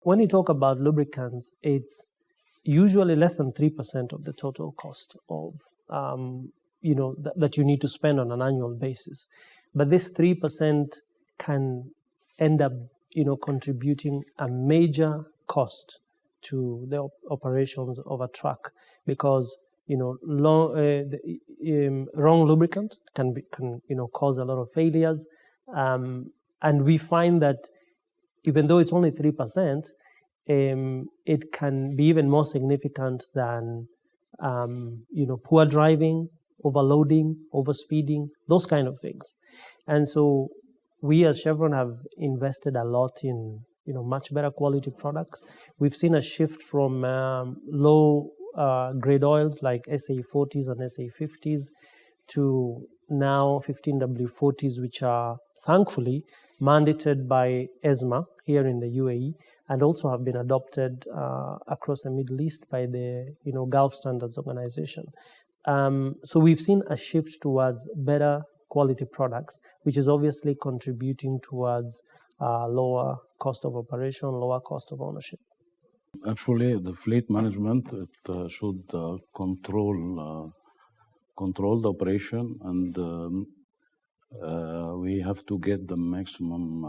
when you talk about lubricants, it's usually less than 3% of the total cost of that you need to spend on an annual basis. But this 3% can end up contributing a major cost to the operations of a truck, because wrong lubricant can cause a lot of failures, and we find that even though it's only 3%, it can be even more significant than poor driving, overloading, overspeeding, those kind of things. And so we as Chevron have invested a lot in much better quality products. We've seen a shift from low grade oils like SA40s and SA50s to now 15W40s, which are thankfully mandated by ESMA here in the UAE, and also have been adopted across the Middle East by the Gulf Standards Organization. So we've seen a shift towards better quality products, which is obviously contributing towards lower cost of operation, lower cost of ownership. Actually, the fleet management, it should control the operation, and we have to get the maximum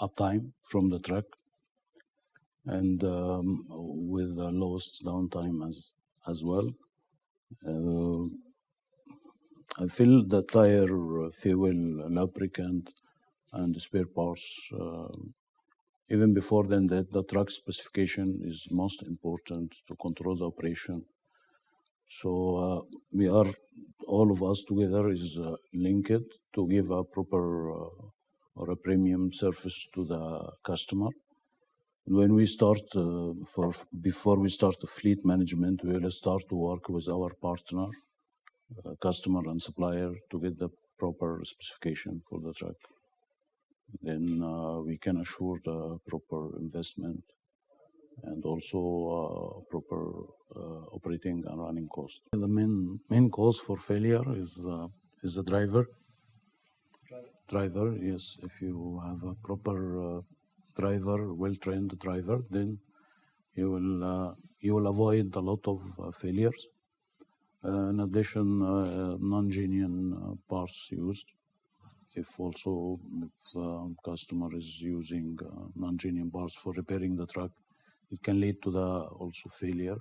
uptime from the truck, and with the lowest downtime as well. I feel the tire, fuel, lubricant, and the spare parts, even before then, the truck specification is most important to control the operation. So we are, all of us together is linked to give a proper or a premium service to the customer. When we start, before we start the fleet management, we will start to work with our partner, customer and supplier, to get the proper specification for the truck. Then we can assure the proper investment and also proper operating and running cost. The main cause for failure is the driver. Driver, yes. If you have a proper driver, well-trained driver, then you will avoid a lot of failures. In addition, non-genuine parts used. If customer is using non-genuine parts for repairing the truck, it can lead to the also failure.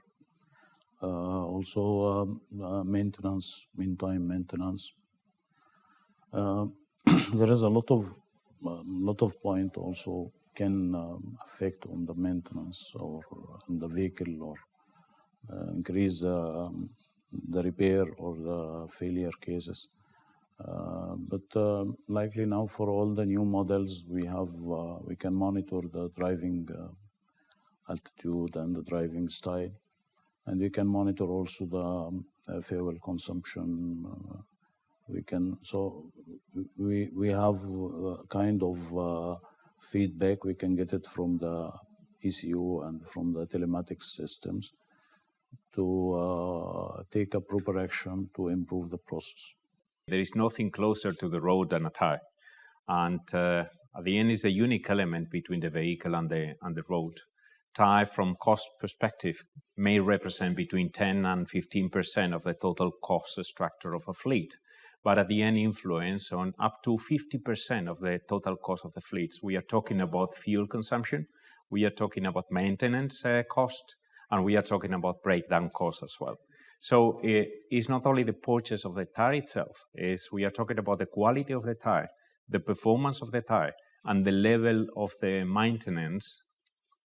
Maintenance, meantime maintenance. There is a lot of point also can affect on the maintenance or on the vehicle, or increase the repair or the failure cases. But likely now for all the new models we can monitor the driving altitude and the driving style, and we can monitor also the fuel consumption. We have kind of feedback. We can get it from the ECU and from the telematics systems to take a proper action to improve the process. There is nothing closer to the road than a tire. And at the end is the unique element between the vehicle and the road. Tire, from cost perspective, may represent between 10 and 15% of the total cost structure of a fleet. But at the end, influence on up to 50% of the total cost of the fleets. We are talking about fuel consumption, we are talking about maintenance cost, and we are talking about breakdown costs as well. So it's not only the purchase of the tire itself, we are talking about the quality of the tire, the performance of the tire, and the level of the maintenance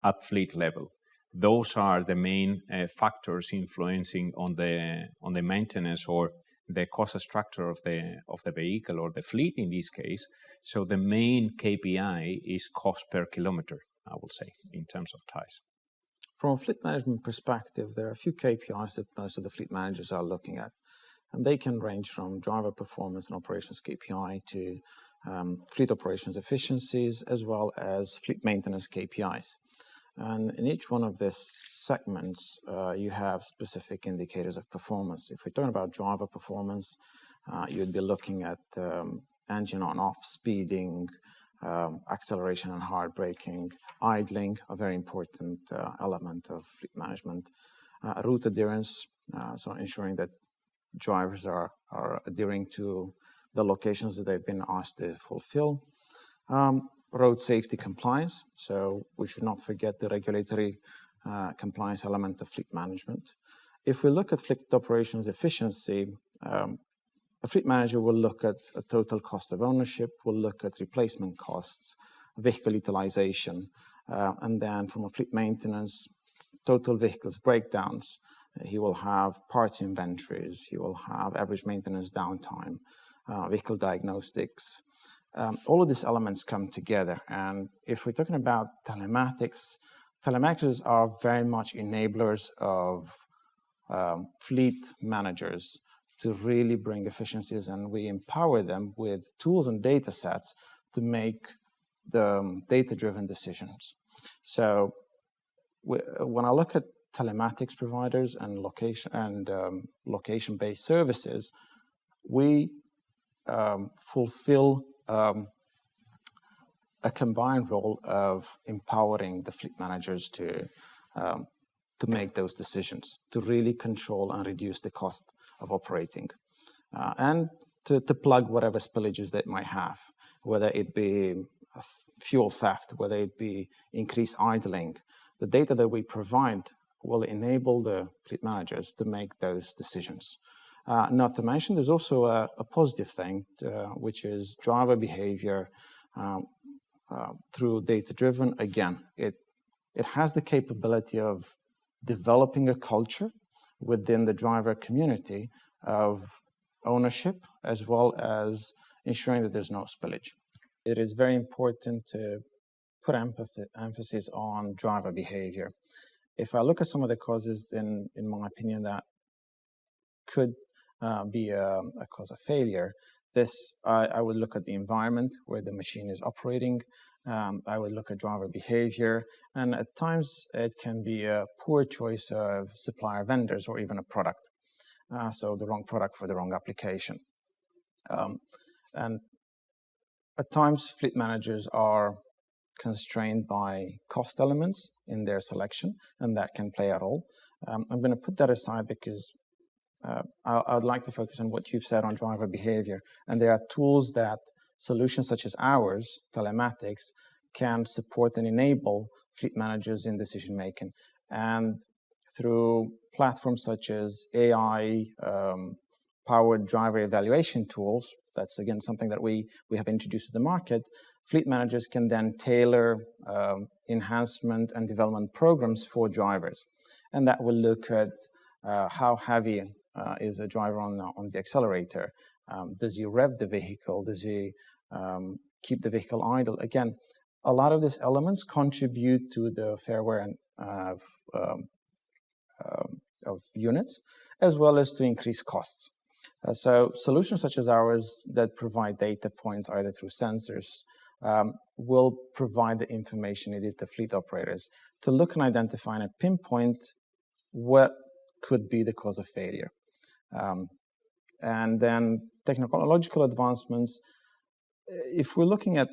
at fleet level. Those are the main factors influencing on the maintenance or the cost structure of the vehicle or the fleet in this case. So the main KPI is cost per kilometer, I would say, in terms of tires. From a fleet management perspective, there are a few KPIs that most of the fleet managers are looking at. And they can range from driver performance and operations KPI to fleet operations efficiencies, as well as fleet maintenance KPIs. And in each one of these segments, you have specific indicators of performance. If we're talking about driver performance, you'd be looking at engine on-off, speeding, acceleration and hard braking, idling, a very important element of fleet management, route adherence, so ensuring that drivers are adhering to the locations that they've been asked to fulfill. Road safety compliance, so we should not forget the regulatory compliance element of fleet management. If we look at fleet operations efficiency, a fleet manager will look at a total cost of ownership, will look at replacement costs, vehicle utilization, and then from a fleet maintenance, total vehicles breakdowns. He will have parts inventories, he will have average maintenance downtime, vehicle diagnostics. All of these elements come together. And if we're talking about telematics, telematics are very much enablers of fleet managers to really bring efficiencies, and we empower them with tools and data sets to make the data-driven decisions. So when I look at telematics providers and location-based services, we fulfill a combined role of empowering the fleet managers to make those decisions, to really control and reduce the cost of operating, and to plug whatever spillages they might have, whether it be fuel theft, whether it be increased idling. The data that we provide will enable the fleet managers to make those decisions. Not to mention, there's also a positive thing, which is driver behavior through data-driven. Again, it has the capability of developing a culture within the driver community of ownership, as well as ensuring that there's no spillage. It is very important to put emphasis on driver behavior. If I look at some of the causes, in my opinion, that could be a cause of failure, I would look at the environment where the machine is operating. I would look at driver behavior, and at times it can be a poor choice of supplier vendors or even a product. So the wrong product for the wrong application. And at times fleet managers are constrained by cost elements in their selection, and that can play a role. I'm going to put that aside because I'd like to focus on what you've said on driver behavior. And there are tools that solutions such as ours, telematics, can support and enable fleet managers in decision making. And through platforms such as AI powered driver evaluation tools, that's again something that we have introduced to the market, fleet managers can then tailor enhancement and development programs for drivers. And that will look at how heavy is a driver on the accelerator. Does he rev the vehicle? Does he keep the vehicle idle? Again, a lot of these elements contribute to the fair wear of units, as well as to increase costs. So solutions such as ours that provide data points either through sensors will provide the information needed to fleet operators to look and identify and pinpoint what could be the cause of failure. And then technological advancements, if we're looking at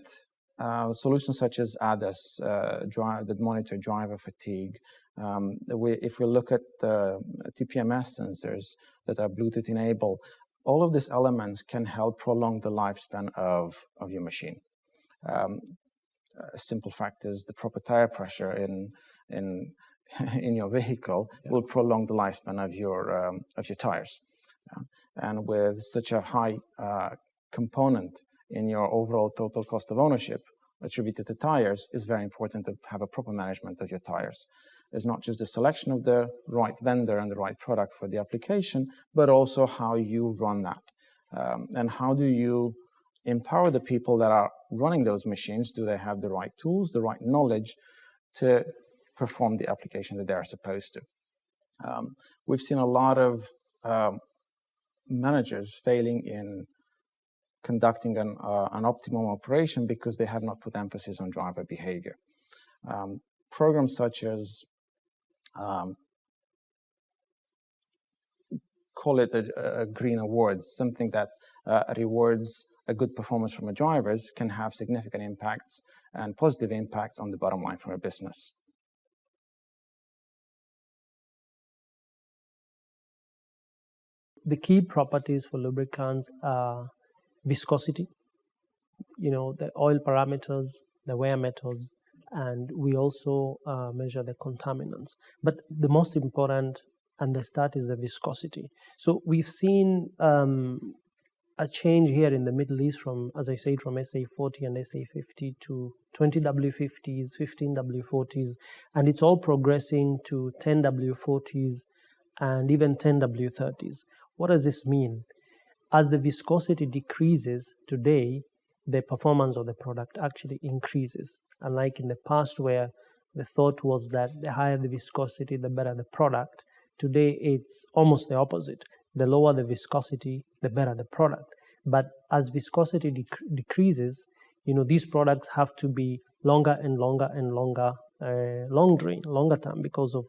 solutions such as ADAS, that monitor driver fatigue, if we look at TPMS sensors that are Bluetooth enabled, all of these elements can help prolong the lifespan of your machine. A simple fact is the proper tire pressure in your vehicle will prolong the lifespan of your tires. And with such a high component in your overall total cost of ownership attributed to tires, it's very important to have a proper management of your tires. It's not just the selection of the right vendor and the right product for the application, but also how you run that. And how do you empower the people that are running those machines? Do they have the right tools, the right knowledge to perform the application that they are supposed to? We've seen a lot of managers failing in conducting an optimum operation because they have not put emphasis on driver behavior. Programs such as, call it a green award, something that rewards a good performance from the drivers can have significant impacts and positive impacts on the bottom line for a business. The key properties for lubricants are viscosity, the oil parameters, the wear methods, and we also measure the contaminants. But the most important and the start is the viscosity. So we've seen a change here in the Middle East from, as I said, from SA40 and SA50 to 20W50s, 15W40s, and it's all progressing to 10W40s and even 10W30s. What does this mean? As the viscosity decreases today, the performance of the product actually increases. Unlike in the past where the thought was that the higher the viscosity, the better the product, today it's almost the opposite. The lower the viscosity, the better the product. But as viscosity decreases, these products have to be longer and longer and longer, long drain, longer term because of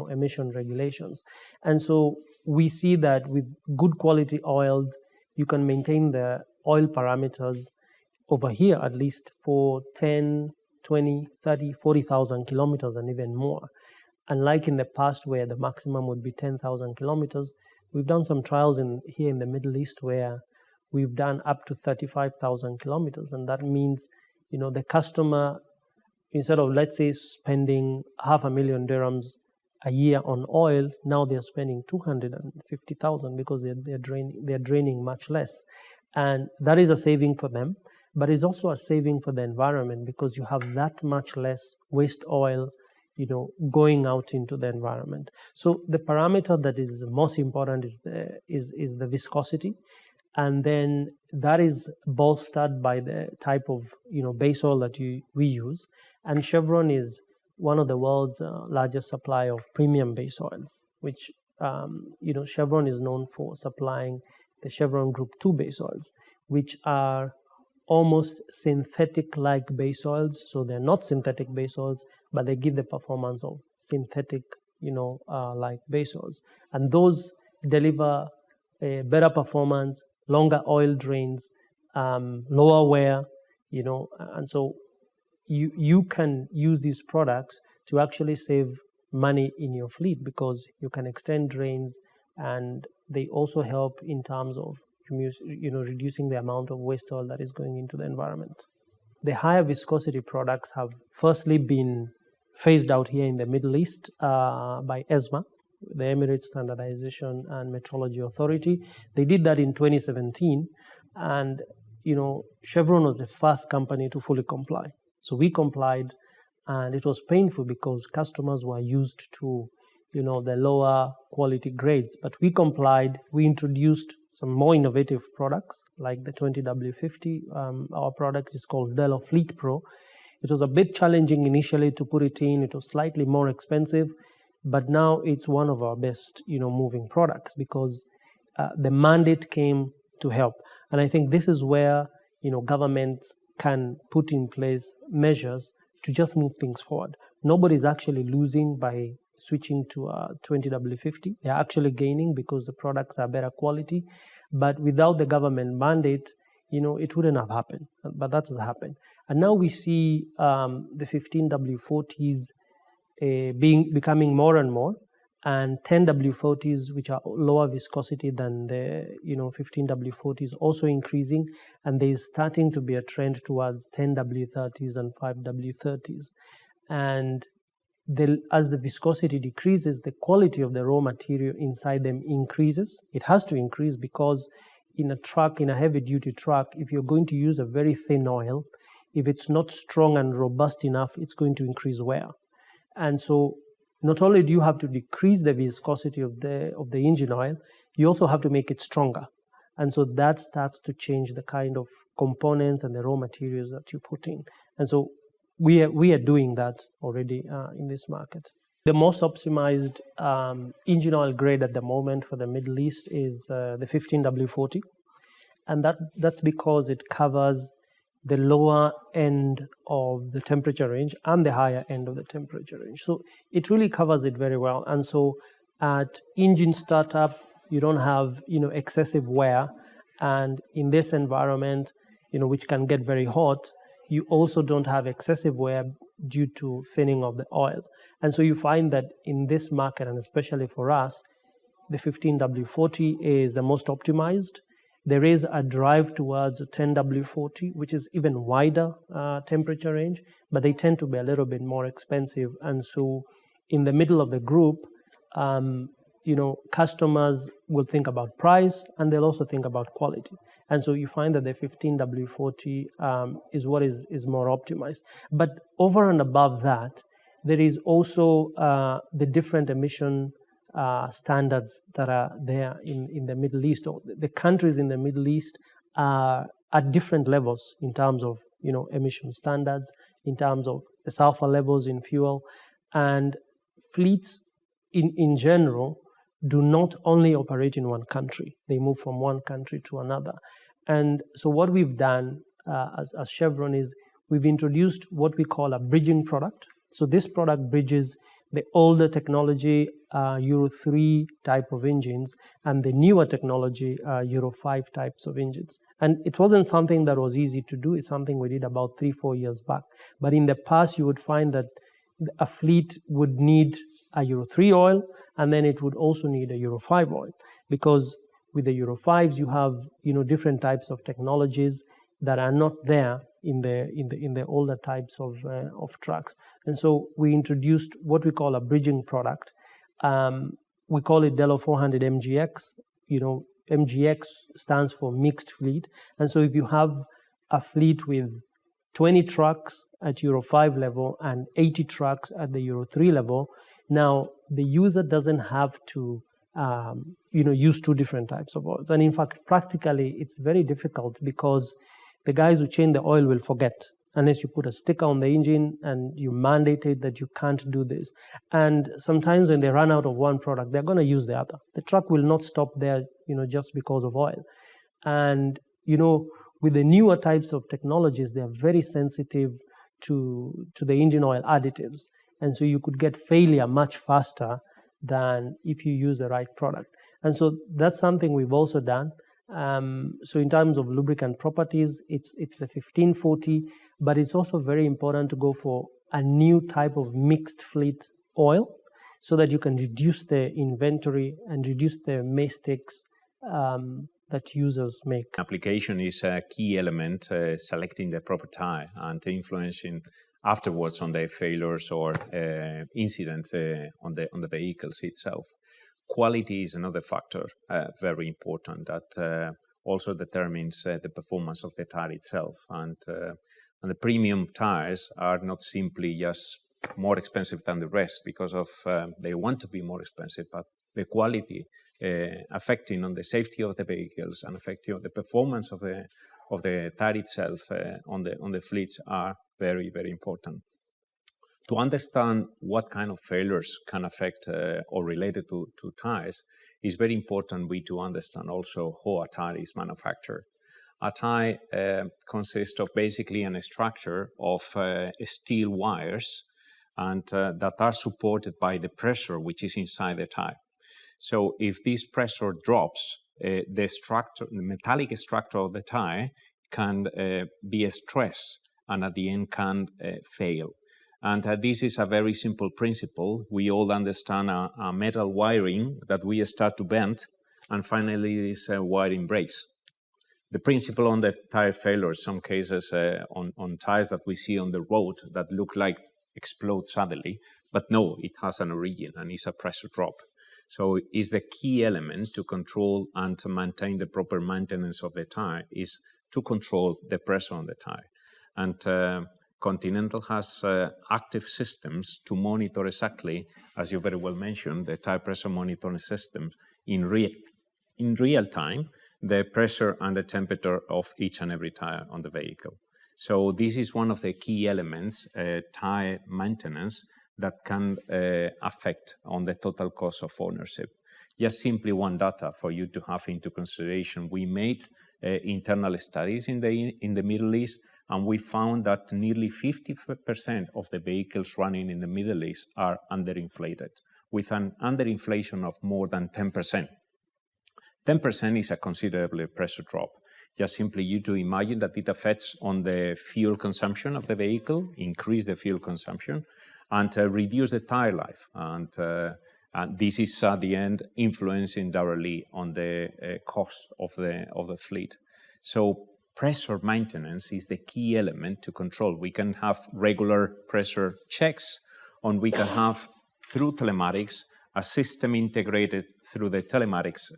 emission regulations. And so we see that with good quality oils, you can maintain the oil parameters over here at least for 10, 20, 30, 40,000 kilometers and even more. Unlike in the past where the maximum would be 10,000 kilometers, we've done some trials here in the Middle East where we've done up to 35,000 kilometers. And that means, the customer, instead of, let's say, spending 500,000 dirhams a year on oil, now they're spending 250,000 because they're draining much less. And that is a saving for them, but it's also a saving for the environment because you have that much less waste oil going out into the environment. So the parameter that is most important is the viscosity, and then that is bolstered by the type of base oil that we use. And Chevron is one of the world's largest supplier of premium base oils, which Chevron is known for supplying the Chevron Group 2 base oils, which are almost synthetic-like base oils. So they're not synthetic base oils, but they give the performance of synthetic, like base oils. And those deliver a better performance, longer oil drains, lower wear, and so you can use these products to actually save money in your fleet because you can extend drains, and they also help in terms of reducing the amount of waste oil that is going into the environment. The higher viscosity products have firstly been phased out here in the Middle East by ESMA, the Emirates Standardization and Metrology Authority. They did that in 2017, and Chevron was the first company to fully comply. So we complied, and it was painful because customers were used to the lower quality grades. But we complied. We introduced some more innovative products like the 20W50. Our product is called Delo Fleet Pro. It was a bit challenging initially to put it in. It was slightly more expensive, but now it's one of our best moving products because the mandate came to help. And I think this is where governments can put in place measures to just move things forward. Nobody's actually losing by switching to a 20W50. They're actually gaining because the products are better quality. But without the government mandate, it wouldn't have happened. But that has happened. And now we see the 15W40s becoming more and more, and 10W40s, which are lower viscosity than the 15W40s, also increasing, and there is starting to be a trend towards 10W30s and 5W30s. And as the viscosity decreases, the quality of the raw material inside them increases. It has to increase because in a heavy-duty truck, if you're going to use a very thin oil, if it's not strong and robust enough, it's going to increase wear. And so not only do you have to decrease the viscosity of the engine oil, you also have to make it stronger. And so that starts to change the kind of components and the raw materials that you put in. And so we are doing that already in this market. The most optimized engine oil grade at the moment for the Middle East is the 15W40. And that's because it covers the lower end of the temperature range and the higher end of the temperature range. So it really covers it very well. And so at engine startup, you don't have excessive wear. And in this environment, which can get very hot, you also don't have excessive wear due to thinning of the oil. And so you find that in this market, and especially for us, the 15W40 is the most optimized. There is a drive towards a 10W40, which is even wider temperature range, but they tend to be a little bit more expensive. And so in the middle of the group, customers will think about price, and they'll also think about quality. And so you find that the 15W40 is what is more optimized. But over and above that, there is also the different emission standards that are there in the Middle East. Or the countries in the Middle East are at different levels in terms of emission standards, in terms of the sulfur levels in fuel. And fleets in general do not only operate in one country. They move from one country to another. And so what we've done as Chevron is we've introduced what we call a bridging product. So this product bridges the older technology, Euro 3 type of engines, and the newer technology, Euro 5 types of engines. And it wasn't something that was easy to do. It's something we did about 3-4 years back. But in the past, you would find that a fleet would need a Euro 3 oil, and then it would also need a Euro 5 oil, because with the Euro 5s, you have different types of technologies that are not there in the older types of trucks. And so we introduced what we call a bridging product. We call it Delo 400 MGX. MGX stands for mixed fleet. And so if you have a fleet with 20 trucks at Euro 5 level and 80 trucks at the Euro 3 level, now the user doesn't have to use two different types of oils. And in fact, practically, it's very difficult because the guys who change the oil will forget unless you put a sticker on the engine and you mandate it that you can't do this. And sometimes when they run out of one product, they're going to use the other. The truck will not stop there, just because of oil. And, with the newer types of technologies, they're very sensitive to the engine oil additives. And so you could get failure much faster than if you use the right product. And so that's something we've also done. So in terms of lubricant properties, it's the 1540, but it's also very important to go for a new type of mixed fleet oil so that you can reduce the inventory and reduce the mistakes that users make. Application is a key element, selecting the proper tire and influencing afterwards on the failures or incidents on the vehicles itself. Quality is another factor, very important, that also determines the performance of the tire itself. And the premium tires are not simply just more expensive than the rest because of they want to be more expensive, but the quality affecting on the safety of the vehicles and affecting on the performance of the tire itself on the fleets are very, very important. To understand what kind of failures can affect or related to tires, is very important we to understand also how a tire is manufactured. A tire consists of basically a structure of steel wires and that are supported by the pressure which is inside the tire. So if this pressure drops, the metallic structure of the tire can be stressed and at the end can fail. And this is a very simple principle. We all understand a metal wiring that we start to bend, and finally this wiring breaks. The principle on the tire failure, some cases on tires that we see on the road that look like explode suddenly, but no, it has an origin and it's a pressure drop. So is the key element to control and to maintain the proper maintenance of the tire is to control the pressure on the tire. And Continental has active systems to monitor exactly, as you very well mentioned, the tire pressure monitoring system in real time, the pressure and the temperature of each and every tire on the vehicle. So this is one of the key elements, tire maintenance, that can affect on the total cost of ownership. Just simply one data for you to have into consideration. We made internal studies in the Middle East, and we found that nearly 50% of the vehicles running in the Middle East are underinflated, with an underinflation of more than 10%. 10% is a considerable pressure drop. Just simply you to imagine that it affects on the fuel consumption of the vehicle, increase the fuel consumption, and reduce the tire life. And this is at the end influencing directly on the cost of the fleet. So pressure maintenance is the key element to control. We can have regular pressure checks, and we can have through telematics a system integrated through the telematics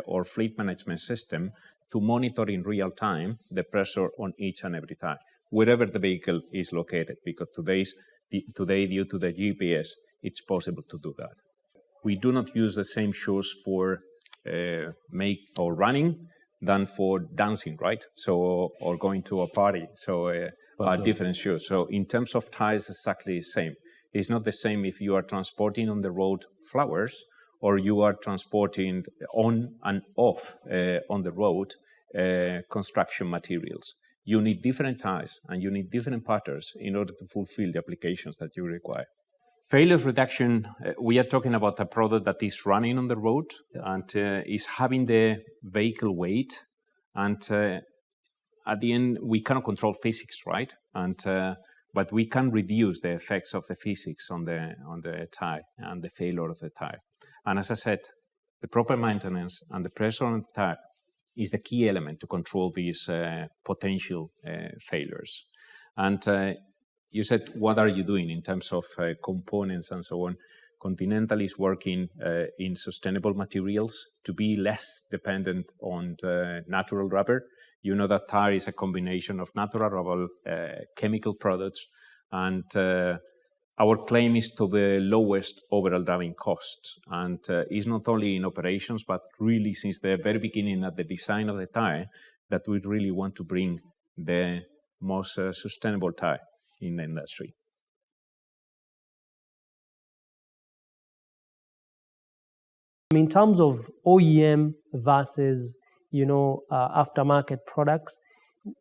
or fleet management system to monitor in real time the pressure on each and every tire, wherever the vehicle is located, because today, due to the GPS, it's possible to do that. We do not use the same shoes for running than for dancing, right? So, or going to a party. So, different shoes. So, in terms of tires, exactly the same. It's not the same if you are transporting on the road flowers or you are transporting on and off on the road construction materials. You need different tires and you need different patterns in order to fulfill the applications that you require. Failures reduction, we are talking about a product that is running on the road and is having the vehicle weight. And at the end, we cannot control physics, right? And but we can reduce the effects of the physics on the tire and the failure of the tire. And as I said, the proper maintenance and the pressure on the tire is the key element to control these potential failures. And you said, what are you doing in terms of components and so on? Continental is working in sustainable materials to be less dependent on natural rubber. You know that tire is a combination of natural rubber, chemical products, and our claim is to the lowest overall driving costs. And it's not only in operations, but really since the very beginning at the design of the tire that we really want to bring the most sustainable tire in the industry. In terms of OEM versus, aftermarket products,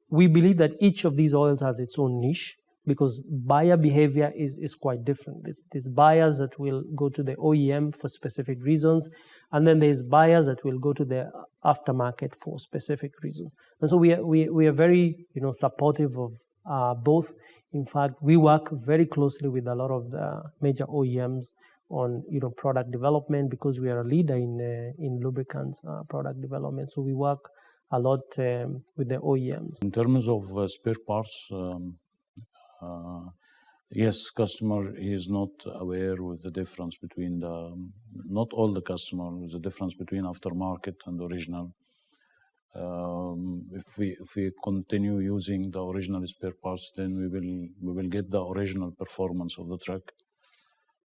we believe that each of these oils has its own niche because buyer behavior is quite different. There's buyers that will go to the OEM for specific reasons, and then there's buyers that will go to the aftermarket for specific reasons. And so we are very, supportive of both. In fact, we work very closely with a lot of the major OEMs on product development because we are a leader in lubricants product development. So we work a lot with the OEMs. In terms of spare parts, yes, customer is not aware with the difference between not all the customer with the difference between aftermarket and original. If we continue using the original spare parts, then we will get the original performance of the truck.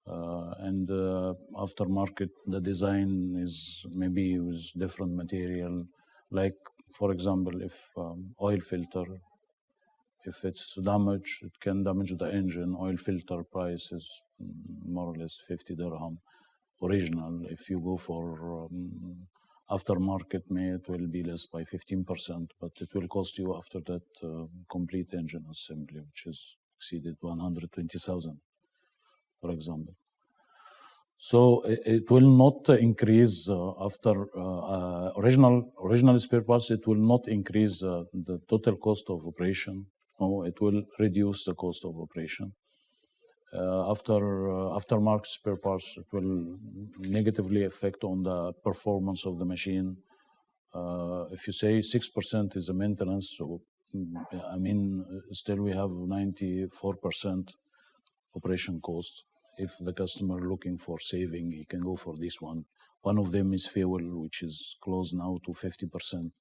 And aftermarket, the design is maybe with different material. Like, for example, if oil filter, if it's damaged, it can damage the engine. Oil filter price is more or less 50 dirham. Original, if you go for aftermarket, it will be less by 15%, but it will cost you after that complete engine assembly, which is exceeded 120,000, for example. So it will not increase after original spare parts. It will not increase the total cost of operation. No, it will reduce the cost of operation. Aftermarket spare parts, it will negatively affect on the performance of the machine. If you say 6% is a maintenance, so still we have 94% operation cost. If the customer looking for saving, he can go for this one. One of them is fuel, which is close now to 50%.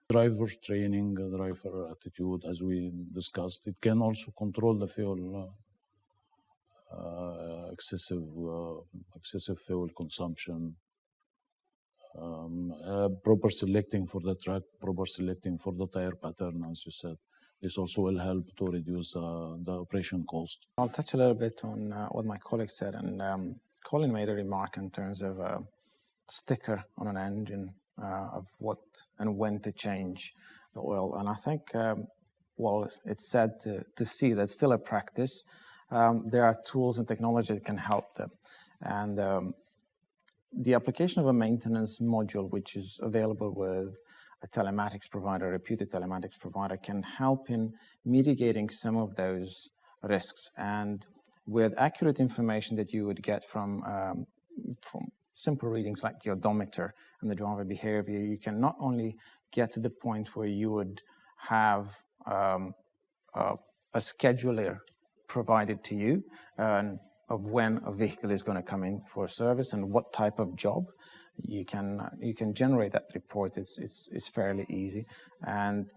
Driver training, driver attitude, as we discussed, it can also control the fuel. Excessive fuel consumption, proper selecting for the truck, proper selecting for the tire pattern, as you said. This also will help to reduce the operation cost. I'll touch a little bit on what my colleague said, and Colin made a remark in terms of a sticker on an engine of what and when to change the oil. And I think, it's sad to see that's still a practice. There are tools and technology that can help them. And the application of a maintenance module, which is available with a telematics provider, a reputed telematics provider, can help in mitigating some of those risks. And with accurate information that you would get from simple readings like the odometer and the driver behavior, you can not only get to the point where you would have a scheduler provided to you of when a vehicle is going to come in for service and what type of job. You can generate that report. It's fairly easy, and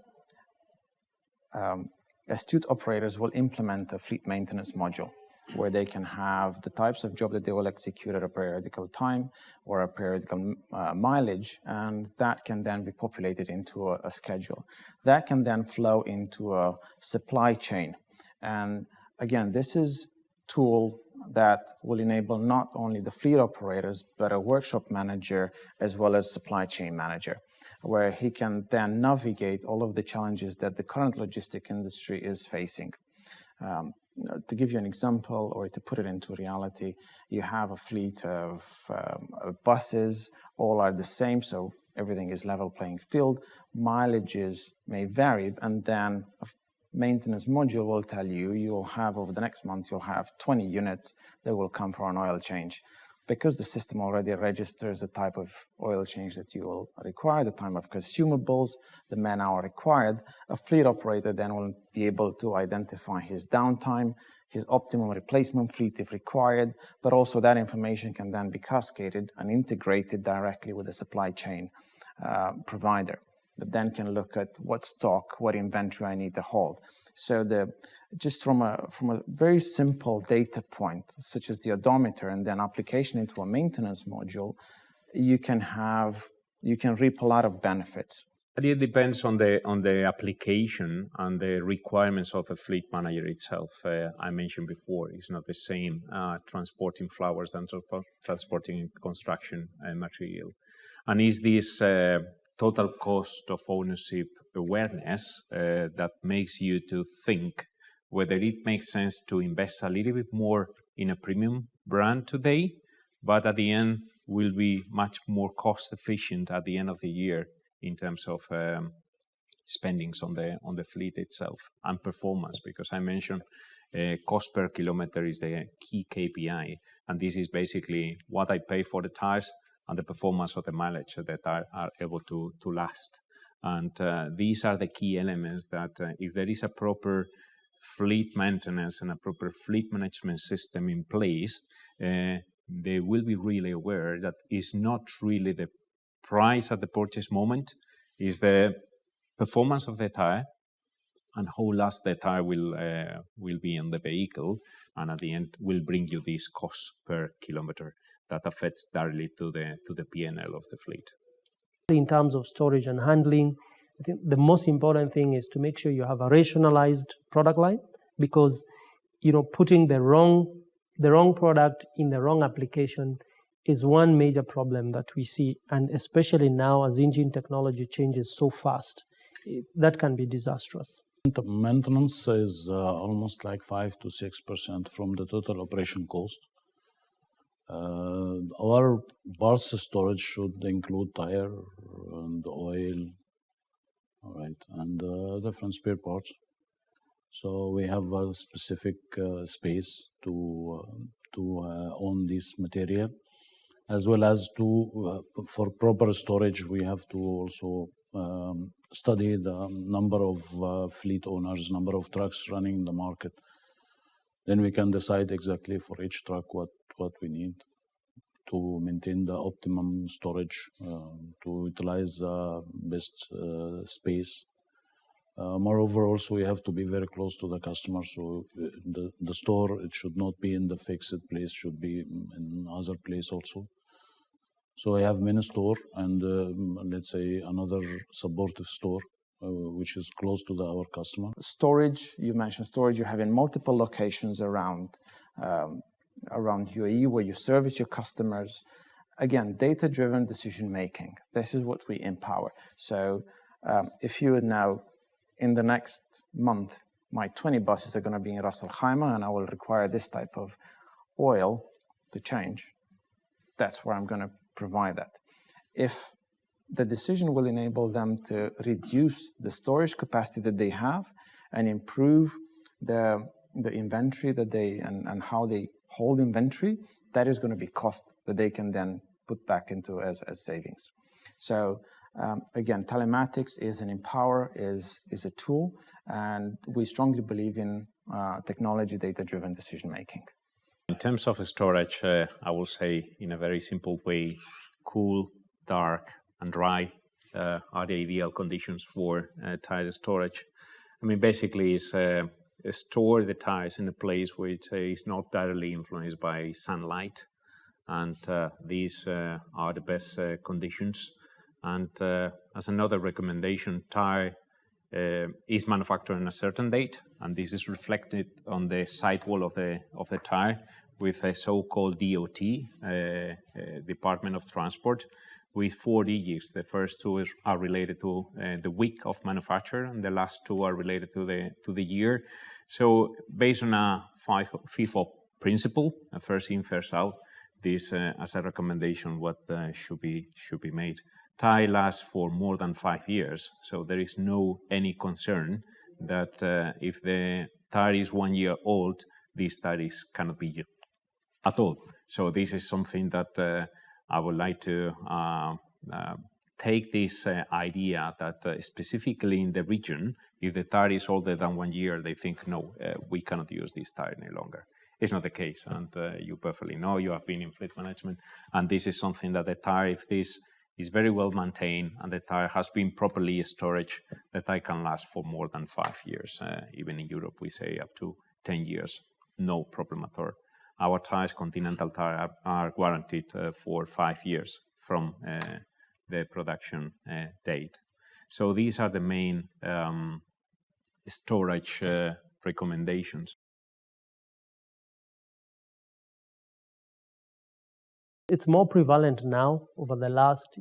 astute operators will implement a fleet maintenance module where they can have the types of job that they will execute at a periodical time or a periodical mileage, and that can then be populated into a schedule. That can then flow into a supply chain. And again, this is a tool that will enable not only the fleet operators, but a workshop manager as well as supply chain manager, where he can then navigate all of the challenges that the current logistic industry is facing. To give you an example, or to put it into reality, you have a fleet of buses, all are the same, so everything is level playing field. Mileages may vary, and then a maintenance module will tell you you'll have, over the next month, you'll have 20 units that will come for an oil change. Because the system already registers the type of oil change that you will require, the time of consumables, the man-hour required, a fleet operator then will be able to identify his downtime, his optimum replacement fleet if required, but also that information can then be cascaded and integrated directly with the supply chain provider, that then can look at what stock, what inventory I need to hold. So just from a very simple data point, such as the odometer, and then application into a maintenance module, you can reap a lot of benefits. It depends on the application and the requirements of the fleet manager itself. I mentioned before, it's not the same transporting flowers than transporting construction material. And is this total cost of ownership awareness that makes you to think whether it makes sense to invest a little bit more in a premium brand today, but at the end will be much more cost efficient at the end of the year in terms of spendings on the fleet itself and performance, because I mentioned cost per kilometer is the key KPI, and this is basically what I pay for the tires and the performance of the mileage that are able to last. And these are the key elements that if there is a proper fleet maintenance and a proper fleet management system in place, they will be really aware that it's not really the price at the purchase moment, is the performance of the tire and how last the tire will be in the vehicle, and at the end will bring you this cost per kilometer that affects directly to the P&L of the fleet. In terms of storage and handling, I think the most important thing is to make sure you have a rationalized product line, because putting the wrong product in the wrong application is one major problem that we see, and especially now as engine technology changes so fast, that can be disastrous. Maintenance is almost like 5 to 6% from the total operation cost. Our parts storage should include tire and oil, all right, and different spare parts. So we have a specific space to own this material, as well as for proper storage. We have to also study the number of fleet owners, number of trucks running in the market. Then we can decide exactly for each truck what we need to maintain the optimum storage, to utilize best space. Moreover, also we have to be very close to the customer. So the store, it should not be in the fixed place, should be in other place also. So I have mini store and let's say another supportive store, which is close to our customer. Storage, you mentioned storage, you have in multiple locations around UAE where you service your customers. Again, data-driven decision-making. This is what we empower. So if you would now, in the next month, my 20 buses are going to be in Ras Al Khaimah and I will require this type of oil to change, that's where I'm going to provide that. If the decision will enable them to reduce the storage capacity that they have and improve the inventory that they and how they hold inventory, that is going to be cost that they can then put back into as savings. So again, telematics is an empower, is a tool, and we strongly believe in technology data-driven decision making. In terms of storage, I will say in a very simple way, cool, dark, and dry are the ideal conditions for tire storage. I mean, basically, it's store the tires in a place which is not directly influenced by sunlight, and these are the best conditions. And as another recommendation, tire is manufactured on a certain date, and this is reflected on the sidewall of the tire with a so-called DOT, Department of Transport, with 4 digits. The first two are related to the week of manufacture, and the last two are related to the year. So, based on a FIFO principle, a first in, first out, this as a recommendation what should be made. Tire lasts for more than 5 years, so there is no any concern that if the tire is 1 year old, these tires cannot be used at all. So this is something that I would like to take this idea that specifically in the region, if the tire is older than 1 year, they think, no, we cannot use this tire any longer. It's not the case, and you perfectly know, you have been in fleet management, and this is something that the tire, if this is very well maintained and the tire has been properly stored, the tire can last for more than 5 years. Even in Europe, we say up to 10 years, no problem at all. Our tires, Continental tire, are guaranteed for 5 years from the production date. So these are the main storage recommendations. It's more prevalent now over the last,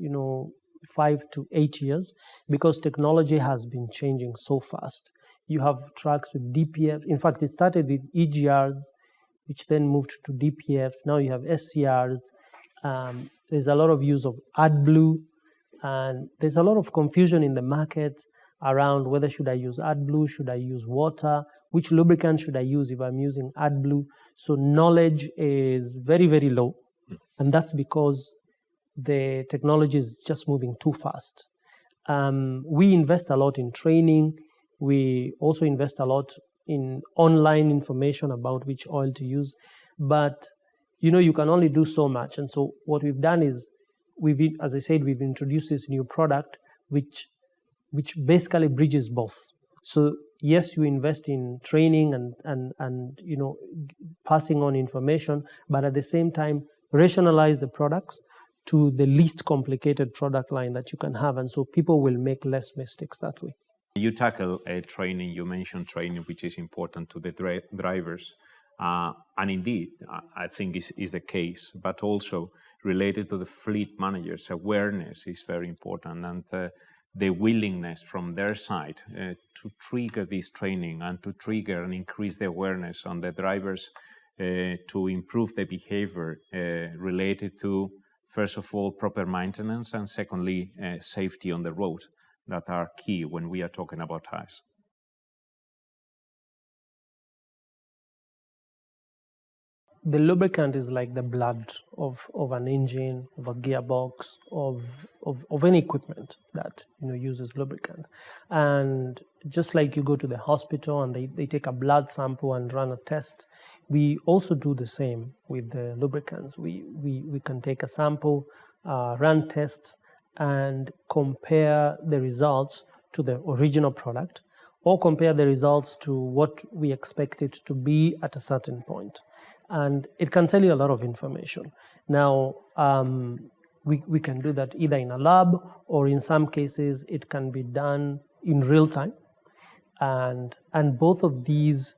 5 to 8 years because technology has been changing so fast. You have trucks with DPFs. In fact, it started with EGRs, which then moved to DPFs. Now you have SCRs. There's a lot of use of AdBlue, and there's a lot of confusion in the market around whether should I use AdBlue, should I use water, which lubricant should I use if I'm using AdBlue. So knowledge is very, very low. And that's because the technology is just moving too fast. We invest a lot in training. We also invest a lot in online information about which oil to use. But, you can only do so much. And so what we've done is, we've introduced this new product which basically bridges both. So yes, you invest in training and passing on information, but at the same time, rationalize the products to the least complicated product line that you can have, and so people will make less mistakes that way. You tackle training, you mentioned training, which is important to the drivers, and indeed, I think is the case, but also related to the fleet managers, awareness is very important, and the willingness from their side to trigger this training and to trigger and increase the awareness on the drivers to improve the behavior related to, first of all, proper maintenance, and secondly, safety on the road, that are key when we are talking about tires. The lubricant is like the blood of an engine, of a gearbox, of any equipment that uses lubricant. And just like you go to the hospital and they take a blood sample and run a test, we also do the same with the lubricants. We can take a sample, run tests, and compare the results to the original product, or compare the results to what we expect it to be at a certain point. And it can tell you a lot of information. Now, we can do that either in a lab, or in some cases it can be done in real time. And both of these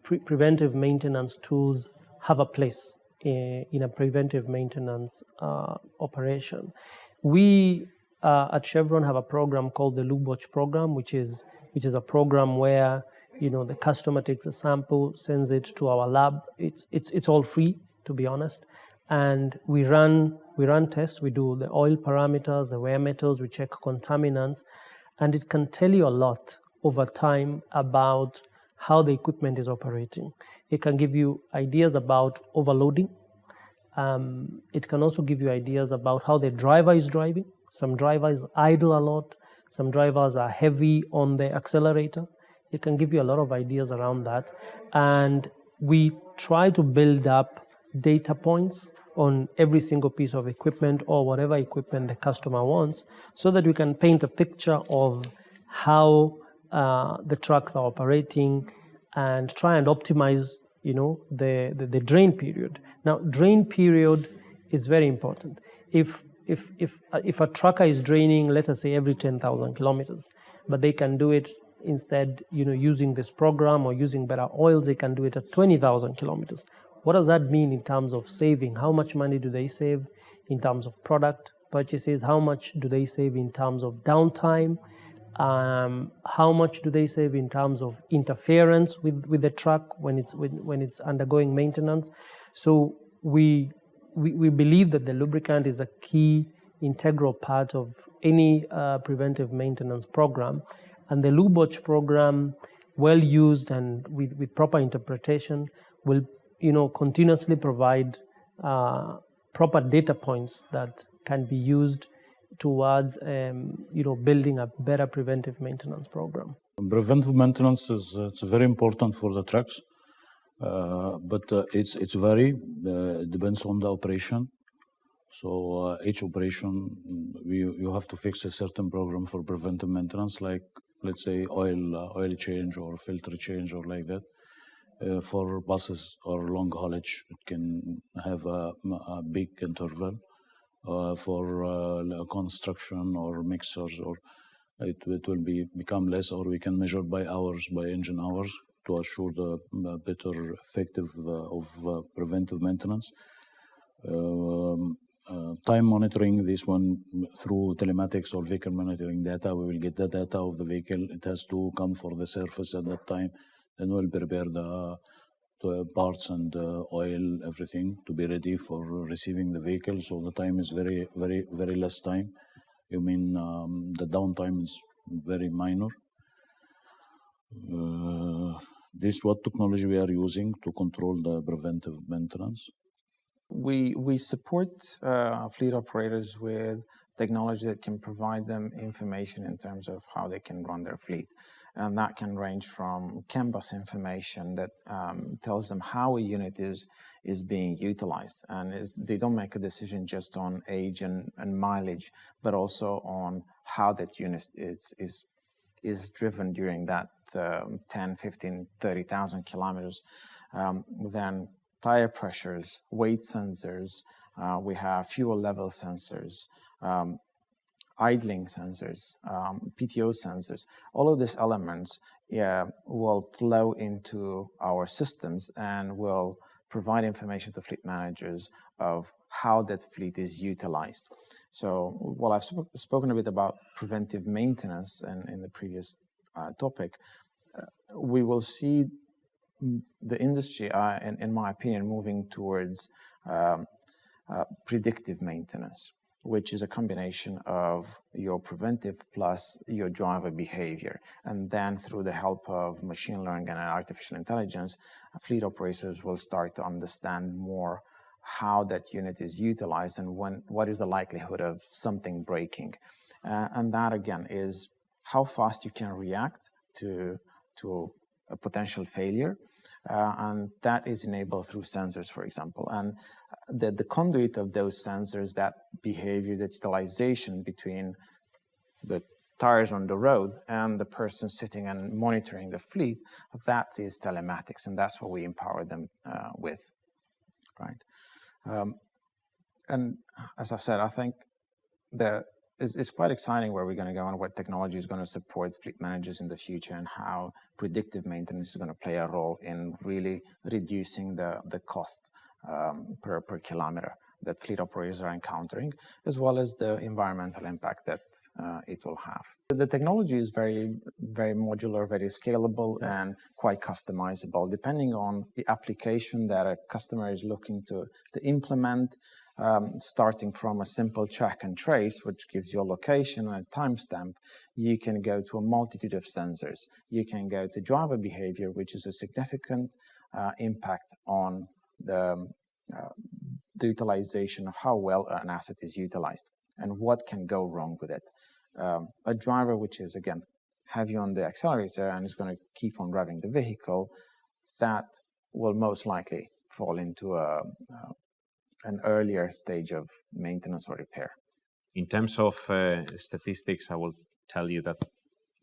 preventive maintenance tools have a place in a preventive maintenance operation. We at Chevron have a program called the Lube Watch program, which is a program where the customer takes a sample, sends it to our lab. It's all free, to be honest, and we run tests. We do the oil parameters, the wear metals, we check contaminants, and it can tell you a lot over time about how the equipment is operating. It can give you ideas about overloading. It can also give you ideas about how the driver is driving. Some drivers idle a lot. Some drivers are heavy on the accelerator. It can give you a lot of ideas around that. And we try to build up data points on every single piece of equipment or whatever equipment the customer wants, so that we can paint a picture of how the trucks are operating and try and optimize, the drain period. Now, drain period is very important. If a trucker is draining, let us say, every 10,000 kilometers, but they can do it instead, using this program or using better oils, they can do it at 20,000 kilometers. What does that mean in terms of saving? How much money do they save in terms of product purchases? How much do they save in terms of downtime? How much do they save in terms of interference with the truck when it's undergoing maintenance? So we believe that the lubricant is a key integral part of any preventive maintenance program, and the LubWatch program, well used and with proper interpretation, will continuously provide proper data points that can be used towards building a better preventive maintenance program. Preventive maintenance it's very important for the trucks, but it's very depends on the operation. So each operation, you have to fix a certain program for preventive maintenance, like let's say oil change or filter change or like that. For buses or long haulage, it can have a big interval. For construction or mixers, or it will become less, or we can measure by hours, by engine hours, to assure the better effective of preventive maintenance. Time monitoring, this one through telematics or vehicle monitoring data, we will get the data of the vehicle. It has to come for the surface at that time. Then we'll prepare the parts and oil, everything to be ready for receiving the vehicle. So the time is very, very, very less time. The downtime is very minor. This is what technology we are using to control the preventive maintenance. We support fleet operators with technology that can provide them information in terms of how they can run their fleet. And that can range from CAN bus information that tells them how a unit is being utilized. And they don't make a decision just on age and mileage, but also on how that unit is driven during that 10, 15, 30,000 kilometers. Then tire pressures, weight sensors, we have fuel level sensors, idling sensors, PTO sensors. All of these elements will flow into our systems and will provide information to fleet managers of how that fleet is utilized. So while I've spoken a bit about preventive maintenance in the previous topic, we will see the industry, in my opinion, moving towards predictive maintenance, which is a combination of your preventive plus your driver behavior. And then through the help of machine learning and artificial intelligence, fleet operators will start to understand more how that unit is utilized and what is the likelihood of something breaking. And that, again, is how fast you can react to a potential failure. And that is enabled through sensors, for example. And the conduit of those sensors, that behavior, that utilization between the tires on the road and the person sitting and monitoring the fleet, that is telematics, and that's what we empower them with, right? And as I've said, I think it's quite exciting where we're going to go and what technology is going to support fleet managers in the future, and how predictive maintenance is going to play a role in really reducing the cost per kilometer that fleet operators are encountering, as well as the environmental impact that it will have. The technology is very very modular, very scalable, and quite customizable, depending on the application that a customer is looking to implement, starting from a simple track and trace, which gives you a location and a timestamp. You can go to a multitude of sensors. You can go to driver behavior, which is a significant impact on the utilization of how well an asset is utilized and what can go wrong with it. A driver which is, again, heavy on the accelerator and is going to keep on revving the vehicle, that will most likely fall into an earlier stage of maintenance or repair. In terms of statistics, I will tell you that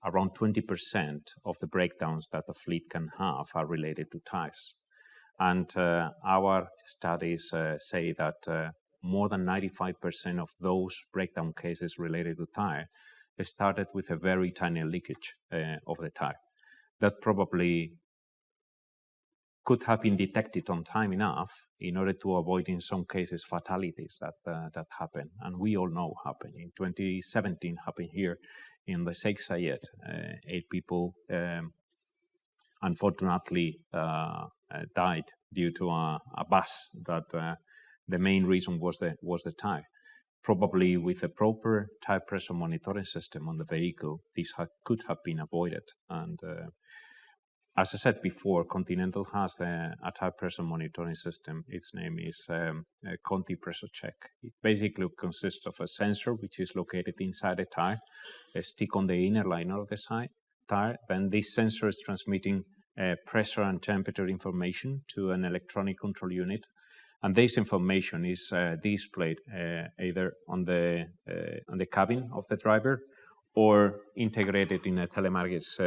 around 20% of the breakdowns that the fleet can have are related to tires. And our studies say that more than 95% of those breakdown cases related to tire started with a very tiny leakage of the tire. That probably could have been detected on time enough in order to avoid, in some cases, fatalities that happen. And we all know happen. In 2017, happened here in the Sheikh Zayed. 8 people, unfortunately, died due to a bus that the main reason was the tire. Probably with a proper tire pressure monitoring system on the vehicle, this could have been avoided. And as I said before, Continental has a tire pressure monitoring system. Its name is Conti Pressure Check. It basically consists of a sensor which is located inside a tire, a stick on the inner liner of the tire. Then this sensor is transmitting pressure and temperature information to an electronic control unit. And this information is displayed either on the cabin of the driver or integrated in a telematics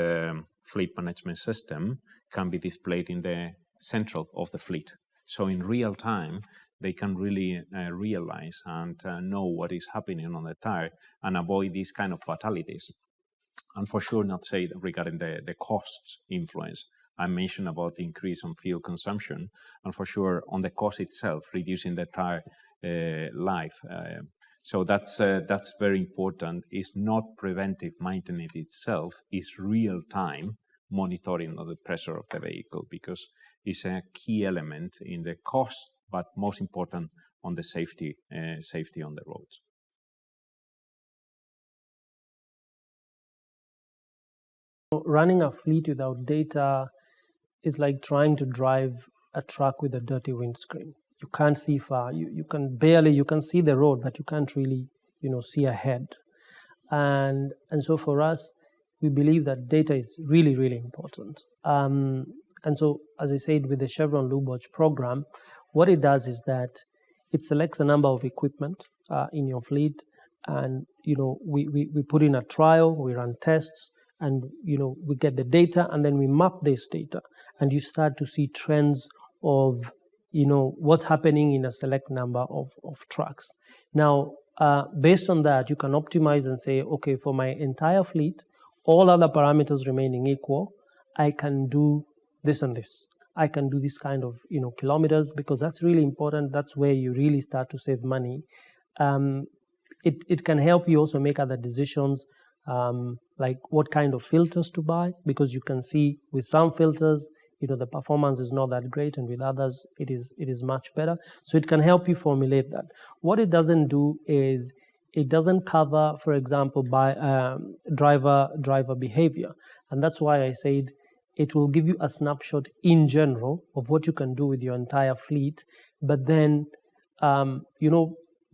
fleet management system, can be displayed in the central of the fleet. So in real time, they can really realize and know what is happening on the tire and avoid these kind of fatalities. And for sure not say regarding the costs influence. I mentioned about the increase on fuel consumption, and for sure on the cost itself, reducing the tire life. So that's very important. It's not preventive maintenance itself, it's real-time monitoring of the pressure of the vehicle, because it's a key element in the cost, but most important on the safety on the roads. Running a fleet without data is like trying to drive a truck with a dirty windscreen. You can't see far. You can see the road, but you can't really, see ahead. And so for us, we believe that data is really, really important. And so, as I said, with the Chevron Lube Watch program, what it does is that it selects a number of equipment in your fleet, and we put in a trial, we run tests, and we get the data, and then we map this data, and you start to see trends of what's happening in a select number of trucks. Now, based on that, you can optimize and say, okay, for my entire fleet, all other parameters remaining equal, I can do this and this. I can do this kind of kilometers, because that's really important. That's where you really start to save money. It can help you also make other decisions, like what kind of filters to buy, because you can see with some filters, the performance is not that great, and with others, it is much better. So it can help you formulate that. What it doesn't do is it doesn't cover, for example, by driver behavior, and that's why I said it will give you a snapshot in general of what you can do with your entire fleet. But then,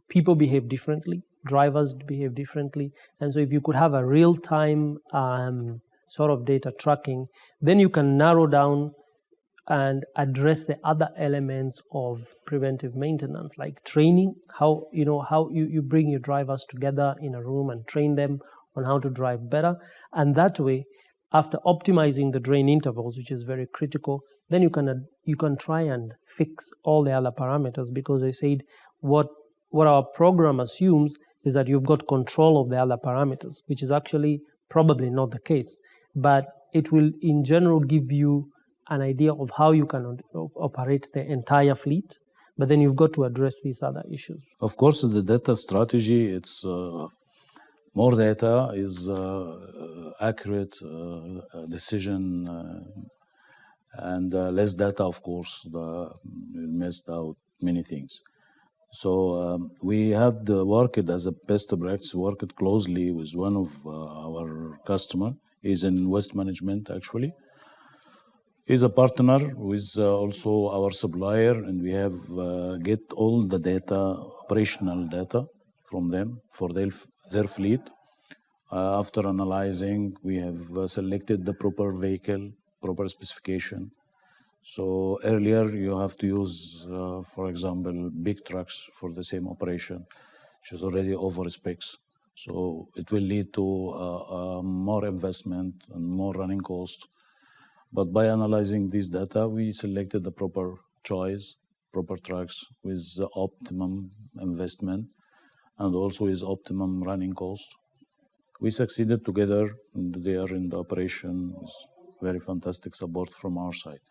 people behave differently. Drivers behave differently, and so if you could have a real-time sort of data tracking, then you can narrow down and address the other elements of preventive maintenance, like training, how you bring your drivers together in a room and train them on how to drive better. And that way, after optimizing the drain intervals, which is very critical, then you can try and fix all the other parameters, because I said what our program assumes is that you've got control of the other parameters, which is actually probably not the case. But it will, in general, give you an idea of how you can operate the entire fleet. But then you've got to address these other issues. Of course, the data strategy, it's more data is accurate decision, and less data, of course, you missed out many things. So we had worked as a best practice, worked closely with one of our customer. He's in waste management, actually. He's a partner with also our supplier, and we have get all the data, operational data from them for their fleet. After analyzing, we have selected the proper vehicle, proper specification. So earlier you have to use, for example, big trucks for the same operation, which is already over specs. So it will lead to more investment and more running cost. But by analyzing this data, we selected the proper choice, proper trucks with optimum investment and also with optimum running cost. We succeeded together, and they are in the operation. It's very fantastic support from our side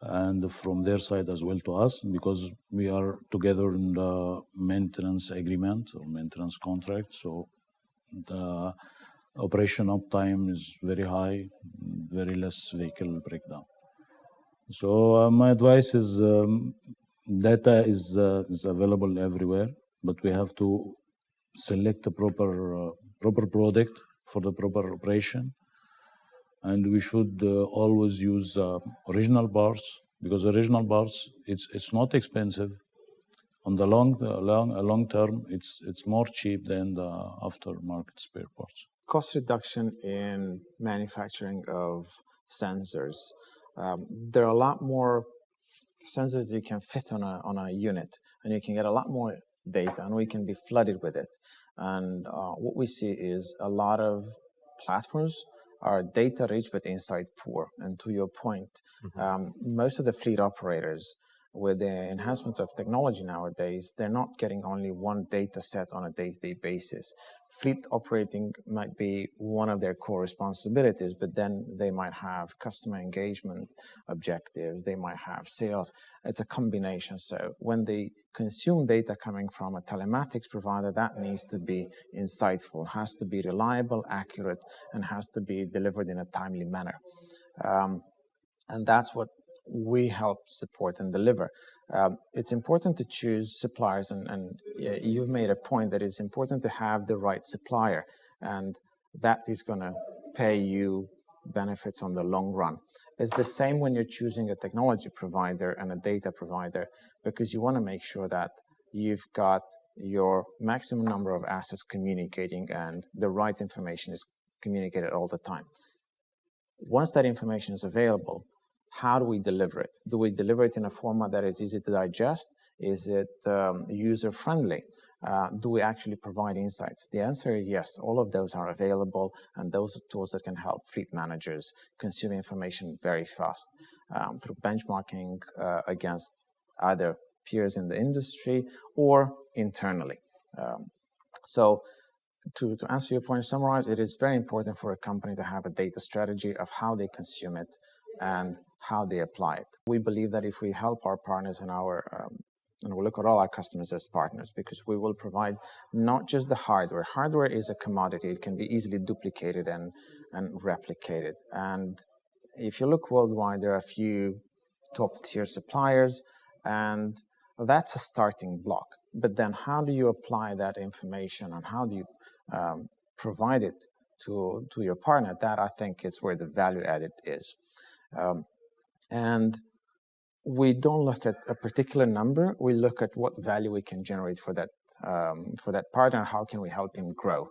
and from their side as well to us, because we are together in the maintenance agreement or maintenance contract. So the operation uptime is very high, very less vehicle breakdown. So my advice is data is available everywhere, but we have to select a proper product for the proper operation. And we should always use original parts, because original parts, it's not expensive. On the long term, it's more cheap than the aftermarket spare parts. Cost reduction in manufacturing of sensors. There are a lot more sensors that you can fit on a unit, and you can get a lot more data, and we can be flooded with it. And what we see is a lot of platforms are data rich but insight poor. And to your point, most of the fleet operators, with the enhancement of technology nowadays, they're not getting only one data set on a day-to-day basis. Fleet operating might be one of their core responsibilities, but then they might have customer engagement objectives, they might have sales. It's a combination. So when they consume data coming from a telematics provider, that needs to be insightful, has to be reliable, accurate, and has to be delivered in a timely manner. And that's what we help support and deliver. It's important to choose suppliers, and you've made a point that it's important to have the right supplier, and that is going to pay you benefits on the long run. It's the same when you're choosing a technology provider and a data provider, because you want to make sure that you've got your maximum number of assets communicating and the right information is communicated all the time. Once that information is available, how do we deliver it? Do we deliver it in a format that is easy to digest? Is it user-friendly? Do we actually provide insights? The answer is yes. All of those are available, and those are tools that can help fleet managers consume information very fast through benchmarking against either peers in the industry or internally. So to answer your point, summarize, it is very important for a company to have a data strategy of how they consume it and how they apply it. We believe that if we help our partners and we look at all our customers as partners, because we will provide not just the hardware. Hardware is a commodity. It can be easily duplicated and replicated. And if you look worldwide, there are a few top-tier suppliers, and that's a starting block. But then how do you apply that information, and how do you provide it to your partner? That, I think, is where the value added is. And we don't look at a particular number. We look at what value we can generate for that partner. How can we help him grow?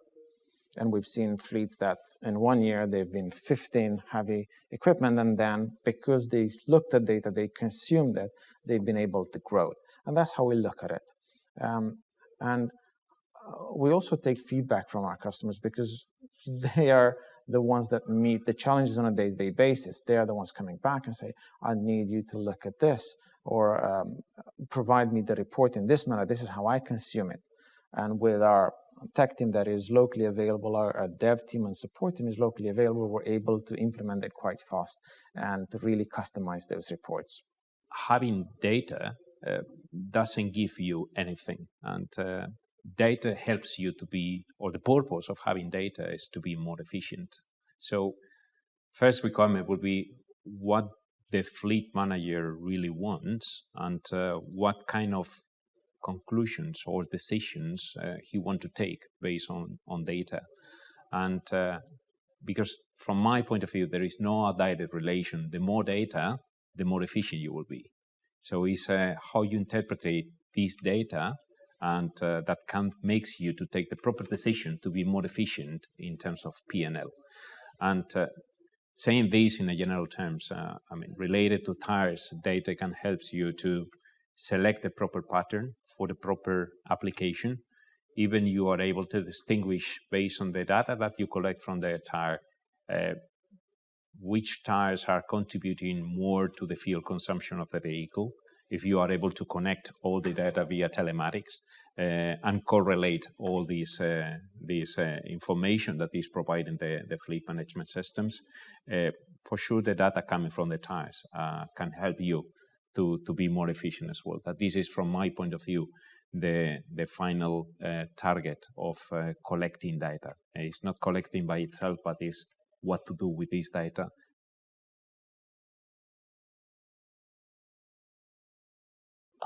And we've seen fleets that in 1 year they've been 15 heavy equipment, and then because they looked at data, they consumed it, they've been able to grow it. And that's how we look at it. And we also take feedback from our customers, because they are the ones that meet the challenges on a day-to-day basis. They are the ones coming back and say, I need you to look at this, or provide me the report in this manner. This is how I consume it. And with our tech team that is locally available, our dev team and support team is locally available, we're able to implement it quite fast and to really customize those reports. Having data doesn't give you anything. And data helps you to be, or the purpose of having data is to be more efficient. So first requirement would be what the fleet manager really wants and what kind of conclusions or decisions he wants to take based on data. And because from my point of view, there is no direct relation. The more data, the more efficient you will be. So it's how you interpret these data, and that makes you to take the proper decision to be more efficient in terms of P&L. And saying this in a general terms, related to tires, data can help you to select the proper pattern for the proper application. Even you are able to distinguish based on the data that you collect from the tire, which tires are contributing more to the fuel consumption of the vehicle. If you are able to connect all the data via telematics and correlate all these information that is providing the fleet management systems, for sure the data coming from the tires can help you to be more efficient as well. That this is, from my point of view, the final target of collecting data. It's not collecting by itself, but is what to do with this data.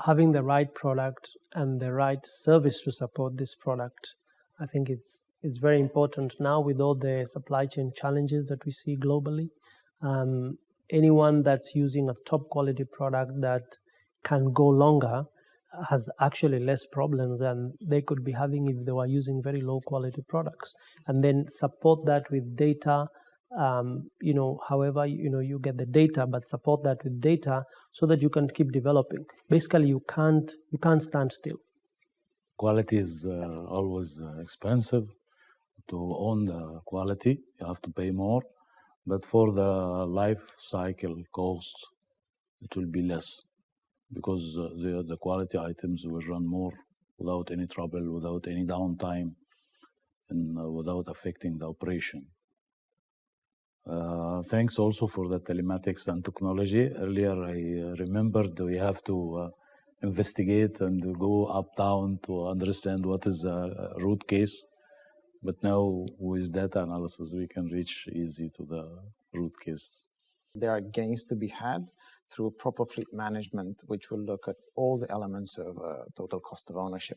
Having the right product and the right service to support this product, I think it's very important now with all the supply chain challenges that we see globally. Anyone that's using a top quality product that can go longer has actually less problems than they could be having if they were using very low quality products. And then support that with data, however, you get the data, but support that with data so that you can keep developing. Basically, you can't stand still. Quality is always expensive. To own the quality, you have to pay more. But for the life cycle cost, it will be less, because the quality items will run more without any trouble, without any downtime, and without affecting the operation. Thanks also for the telematics and technology. Earlier, I remembered we have to investigate and go up, down to understand what is the root case. But now with data analysis, we can reach easy to the root case. There are gains to be had through proper fleet management, which will look at all the elements of total cost of ownership.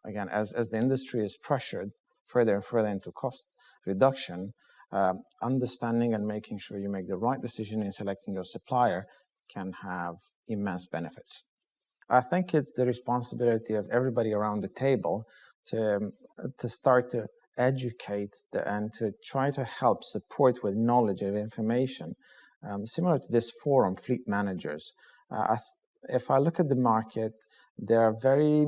Again, as the industry is pressured further and further into cost reduction, understanding and making sure you make the right decision in selecting your supplier can have immense benefits. I think it's the responsibility of everybody around the table to start to educate and to try to help support with knowledge and information. Similar to this forum, fleet managers. If I look at the market, there are very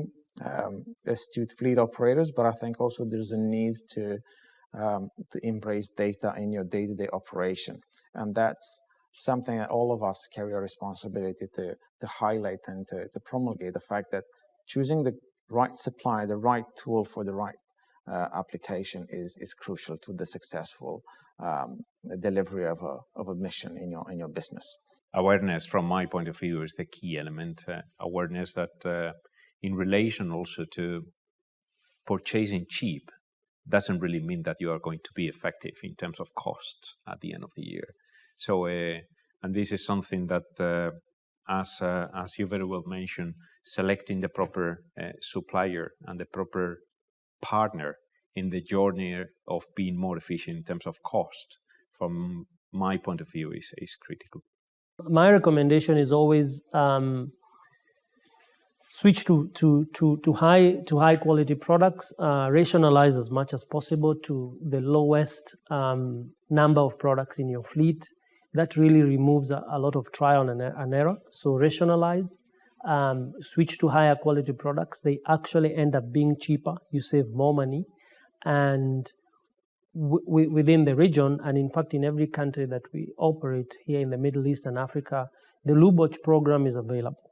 astute fleet operators, but I think also there's a need to embrace data in your day-to-day operation. And that's something that all of us carry a responsibility to highlight and to promulgate, the fact that choosing the right supplier, the right tool for the right application is crucial to the successful delivery of a mission in your business. Awareness, from my point of view, is the key element. Awareness that in relation also to purchasing cheap doesn't really mean that you are going to be effective in terms of cost at the end of the year. So, and this is something that, as you very well mentioned, selecting the proper supplier and the proper partner in the journey of being more efficient in terms of cost, from my point of view, is critical. My recommendation is always switch to high quality products. Rationalize as much as possible to the lowest number of products in your fleet. That really removes a lot of trial and error. So rationalize, switch to higher quality products. They actually end up being cheaper. You save more money. And within the region, and in fact in every country that we operate here in the Middle East and Africa, the Lubotch program is available.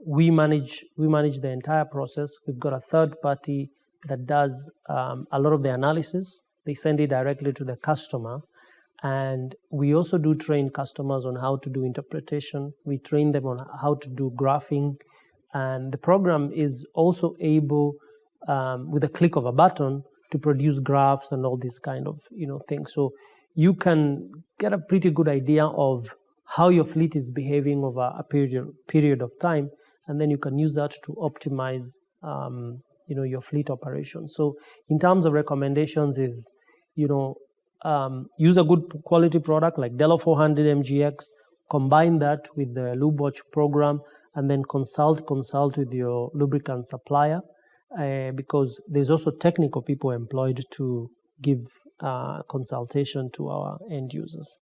We manage the entire process. We've got a third party that does a lot of the analysis. They send it directly to the customer. And we also do train customers on how to do interpretation. We train them on how to do graphing. And the program is also able, with a click of a button, to produce graphs and all these kind of things. So you can get a pretty good idea of how your fleet is behaving over a period of time, and then you can use that to optimize your fleet operations. So in terms of recommendations is use a good quality product like Delo 400 MGX, combine that with the LubeWatch program, and then consult with your lubricant supplier, because there's also technical people employed to give consultation to our end users.